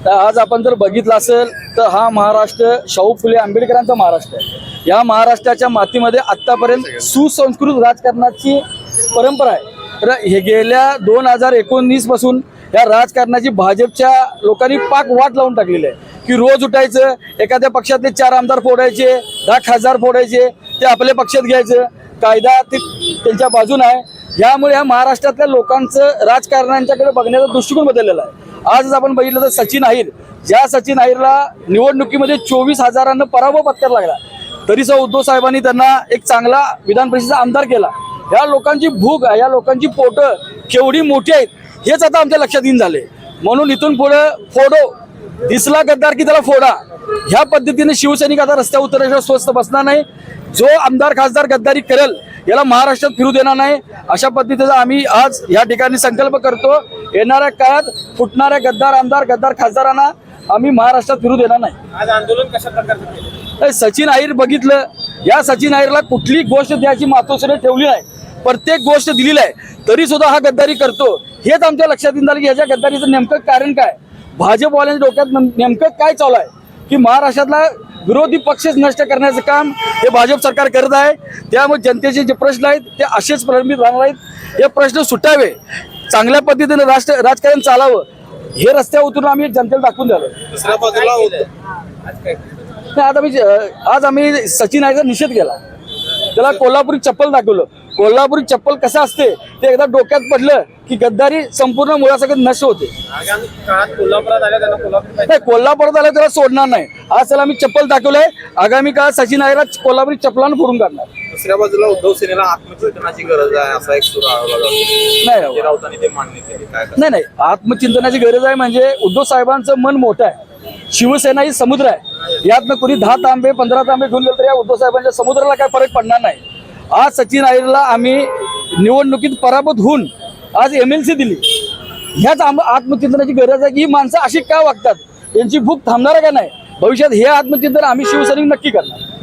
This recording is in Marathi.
तर आज आपण जर बघितलं असेल तर हा महाराष्ट्र शाहू फुले आंबेडकरांचा महाराष्ट्र आहे। या महाराष्ट्राच्या मातीमध्ये आतापर्यंत सुसंस्कृत राजकारणाची परंपरा आहे। तर हे गेल्या 2019 पासून या राजकारणाची भाजपच्या लोकांनी पाक वाट लावून टाकलेली आहे की रोज उठायचं, एखाद्या पक्षातले 4 आमदार फोडायचे, 10 खासदार फोडायचे, ते आपल्या पक्षात घ्यायचं, कायदा ते त्यांच्या बाजूने आहे। यामुळे या महाराष्ट्रातल्या लोकांचं राजकारण्यांच्याकडे बघण्याचा दृष्टिकोन बदललेला आहे। आजच आपण बघितलं तर सचिन अहिर, ज्या सचिन अहिरला निवडणुकीमध्ये 24,000 पराभव पत्करावा लागला, तरीसुद्धा उद्धव साहेबांनी त्यांना एक चांगला विधान परिषदेचा आमदार केला। या लोकांची भूक, या लोकांची पोटं केवढी मोठी आहेत हेच आता आमच्या लक्षात येऊन झाले। म्हणून इथून पुढे फोडो, दिसला गद्दार की त्याला फोडा, ह्या पद्धतीने शिवसैनिक आता रस्त्यावर उतरण्याशिवाय स्वस्त बसणार नाही। जो आमदार खासदार गद्दारी करेल याला महाराष्ट्रात फिरू देणार नाही, अशा पद्धतीचा आम्ही आज या ठिकाणी संकल्प करतो। येणाऱ्या काळात फुटणाऱ्या गद्दार आमदार गद्दार खासदारांना आम्ही महाराष्ट्रात फिरू देणार नाही। आज आंदोलन कशा प्रकारचं केलं? सचिन अहिर बघितलं, या सचिन अहिरला कुठली गोष्ट द्यायची मातोश्री ठेवली नाही, प्रत्येक गोष्ट दिलेली आहे, तरी सुद्धा हा गद्दारी करतो। हेच आमच्या लक्षात येऊन झालं की याच्या गद्दारीचं नेमकं कारण काय, भाजपवाल्यांच्या डोक्यात नेमकं काय चालू आहे की महाराष्ट्रातला विरोधी पक्ष नष्ट करण्याचं काम हे भाजप सरकार करत आहे। त्यामुळे जनतेचे जे प्रश्न आहेत ते असेच प्रलंबित राहणार आहेत। हे प्रश्न सुटावे, चांगल्या पद्धतीने राजकारण चालावं, हे रस्त्यावर उतरून आम्ही जनतेला दाखवून द्यावं। दुसऱ्या बाजूला आज आम्ही सचिन अहिरचा निषेध केला, त्याला कोल्हापुरी चप्पल दाखवलं। कोल्हापुरी चप्पल कसं असते ते एकदा डोक्यात पडलं की गद्दारी संपूर्ण मुळासकट नष्ट होते। आगामी काळात कोल्हापुरात आल्या त्यांना नाही, कोल्हापुरात आलं त्याला सोडणार नाही। आज त्याला आम्ही चप्पल दाखवलंय, आगामी काळात सचिन अहिरला कोल्हापुरी चप्पलानं फोडून काढणार। दुसऱ्या बाजूला उद्धव सेनेला आत्मचिंतनाची गरज आहे असा एक सूर आळवला जातो। नाही राऊतांनी ते मान्य केले, काय नाही, आत्मचिंतनाची गरज आहे। म्हणजे उद्धव साहेबांचं मन मोठं आहे, शिवसेना ही समुद्र आहे, यातनं कोणी 10 तांबे 15 तांबे घेऊन गेलं तर या उद्धव साहेबांच्या समुद्राला काय फरक पडणार नाही। आज सचिन अहिरला आम्ही निवडणुकीत पराभूत होऊन आज MLC दिली, ह्याच आत्मचिंतनाची गरज आहे की ही माणसं अशी का वागतात, त्यांची भूक थांबणार का नाही, भविष्यात हे आत्मचिंतन आम्ही शिवसैनिक नक्की करणार।